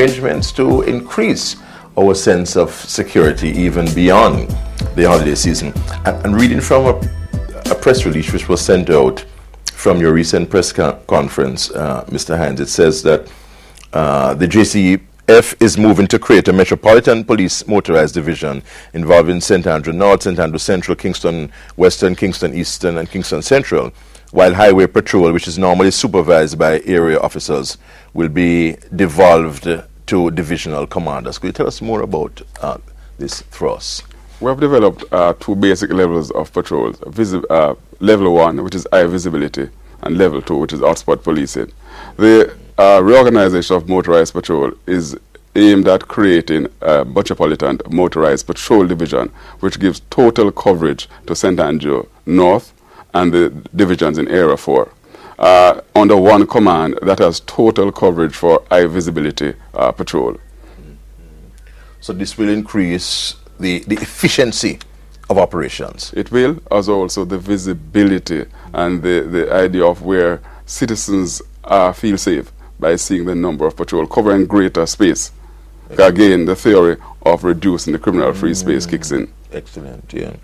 arrangements to increase our sense of security even beyond the holiday season. And reading from a press release which was sent out from your recent press conference, Mr. Hines, it says that the JCF is moving to create a Metropolitan Police Motorized Division involving St. Andrew North, St. Andrew Central, Kingston Western, Kingston Eastern, and Kingston Central, while Highway Patrol, which is normally supervised by area officers, will be devolved to divisional commanders. Could you tell us more about this thrust? We have developed two basic levels of patrols. Level 1, which is high visibility, and level 2, which is hotspot policing. The reorganization of motorized patrol is aimed at creating a Metropolitan Motorized Patrol Division, which gives total coverage to St. Andrew North and the divisions in Area 4. Under one command that has total coverage for high visibility patrol. So this will increase the efficiency of operations. It will, as also the visibility and the idea of where citizens feel safe by seeing the number of patrol covering greater space. Again, the theory of reducing the criminal free space kicks in. Excellent, yeah.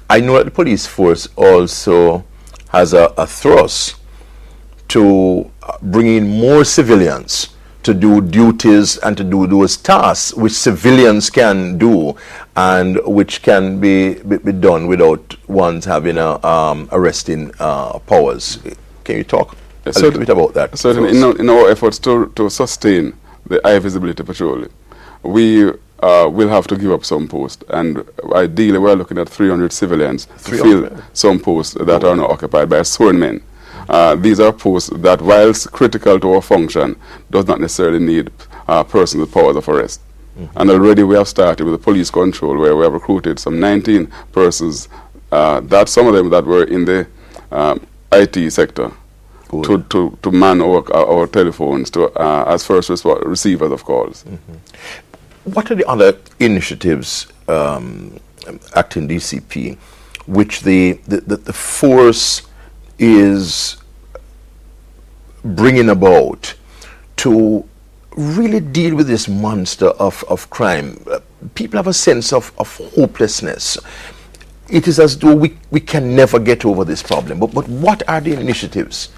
I know that the police force also has a thrust to bring in more civilians to do duties and to do those tasks which civilians can do and which can be done without one's having arresting powers. Can you talk a little bit about that? Certainly, in our efforts to sustain the high visibility patrol, we will have to give up some posts, and ideally we're looking at 300 civilians to fill some posts that are now occupied by sworn men. These are posts that, whilst critical to our function, does not necessarily need persons with powers of arrest. And already we have started with the police control, where we have recruited some 19 persons, that some of them that were in the IT sector, to man our telephones as first receivers of calls. What are the other initiatives, acting DCP, which the force is bringing about to really deal with this monster of crime? People have a sense of hopelessness. It is as though we can never get over this problem. But what are the initiatives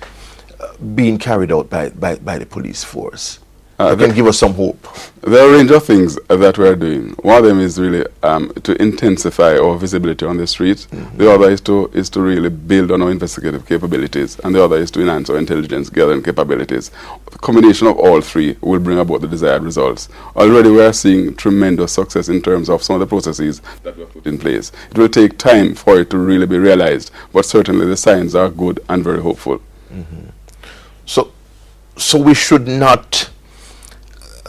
being carried out by the police force that can give us some hope? There are a range of things that we are doing. One of them is really to intensify our visibility on the streets. The other is to really build on our investigative capabilities, and the other is to enhance our intelligence gathering capabilities. The combination of all three will bring about the desired results. Already we are seeing tremendous success in terms of some of the processes that we have put in place. It will take time for it to really be realized, but certainly the signs are good and very hopeful. So we should not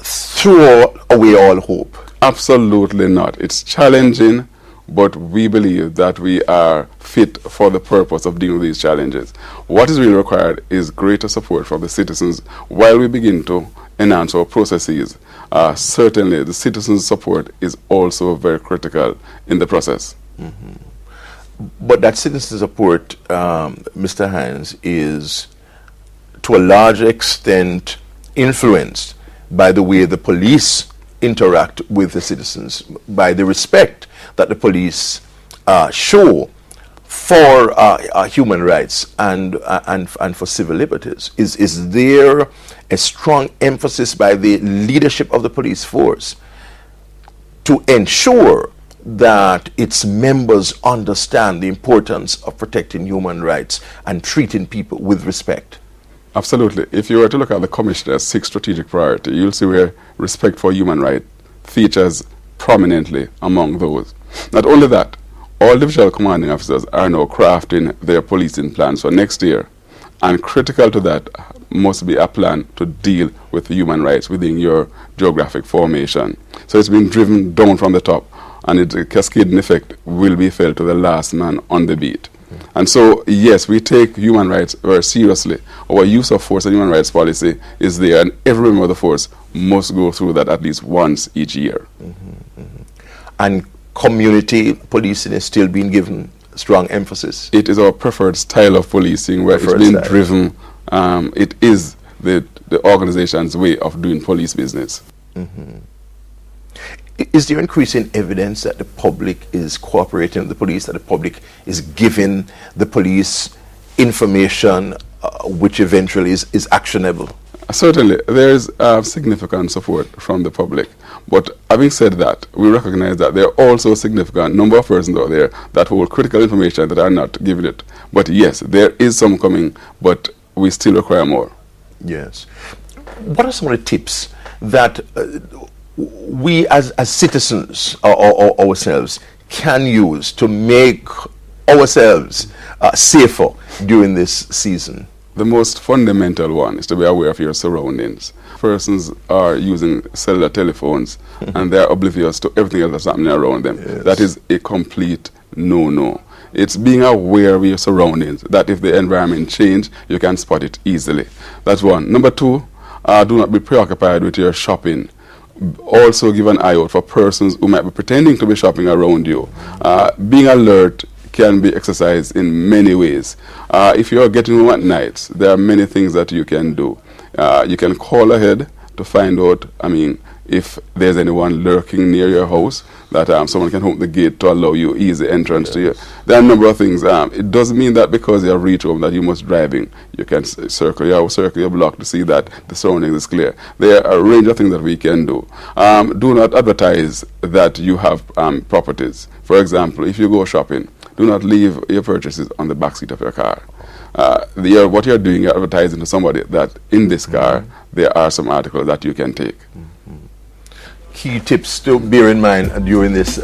throw away all hope. Absolutely not. It's challenging, but we believe that we are fit for the purpose of dealing with these challenges. What is really required is greater support from the citizens while we begin to enhance our processes. Certainly, the citizens' support is also very critical in the process. But that citizen support, Mr. Hines, is to a large extent influenced by the way the police interact with the citizens, by the respect that the police show for human rights and for civil liberties. Is there a strong emphasis by the leadership of the police force to ensure that its members understand the importance of protecting human rights and treating people with respect? Absolutely. If you were to look at the Commissioner's 6 strategic priorities, you'll see where respect for human rights features prominently among those. Not only that, all divisional commanding officers are now crafting their policing plans for next year. And critical to that must be a plan to deal with human rights within your geographic formation. So it's been driven down from the top, and the cascading effect will be felt to the last man on the beat. And so, yes, we take human rights very seriously. Our use of force and human rights policy is there, and every member of the force must go through that at least once each year. And community policing is still being given strong emphasis? It is our preferred style of policing, where it's been driven. It is the organization's way of doing police business. Is there increasing evidence that the public is cooperating with the police, that the public is giving the police information which eventually is actionable? Certainly, there is significant support from the public. But having said that, we recognize that there are also a significant number of persons out there that hold critical information that are not giving it. But yes, there is some coming, but we still require more. Yes. What are some of the tips that we as citizens or ourselves can use to make ourselves safer during this season? The most fundamental one is to be aware of your surroundings. Persons are using cellular telephones and they are oblivious to everything else that's happening around them. Yes. That is a complete no-no. It's being aware of your surroundings, that if the environment change, you can spot it easily. That's one. Number two, do not be preoccupied with your shopping. Also give an eye out for persons who might be pretending to be shopping around you. Being alert can be exercised in many ways. If you're getting home at night, there are many things that you can do. You can call ahead to find out, if there's anyone lurking near your house, that someone can open the gate to allow you easy entrance to you. There are a number of things. It doesn't mean that because you have reached home that you must driving. You can circle your block to see that the surroundings is clear. There are a range of things that we can do. Do not advertise that you have properties. For example, if you go shopping, do not leave your purchases on the back seat of your car. What you're doing, you're advertising to somebody that in this car there are some articles that you can take. Key tips to bear in mind during this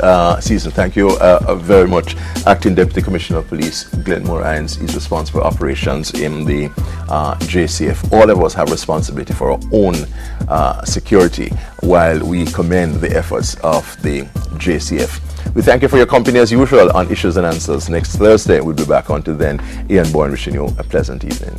season. Thank you very much. Acting Deputy Commissioner of Police Glenmore Hines is responsible for operations in the JCF. All of us have responsibility for our own security, while we commend the efforts of the JCF. We thank you for your company as usual on Issues and Answers. Next Thursday we'll be back. Until then, Ian Bourne wishing you a pleasant evening.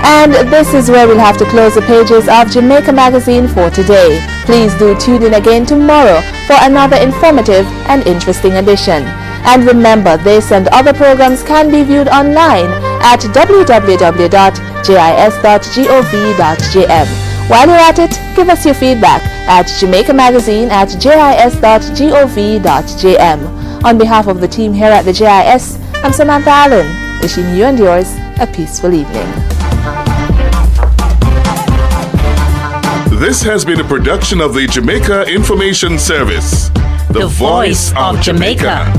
And this is where we'll have to close the pages of Jamaica Magazine for today. Please do tune in again tomorrow for another informative and interesting edition. And remember, this and other programs can be viewed online at www.jis.gov.jm. While you're at it, give us your feedback at jamaicamagazine@jis.gov.jm. On behalf of the team here at the JIS, I'm Samantha Allen, wishing you and yours a peaceful evening. This has been a production of the Jamaica Information Service, the voice of Jamaica.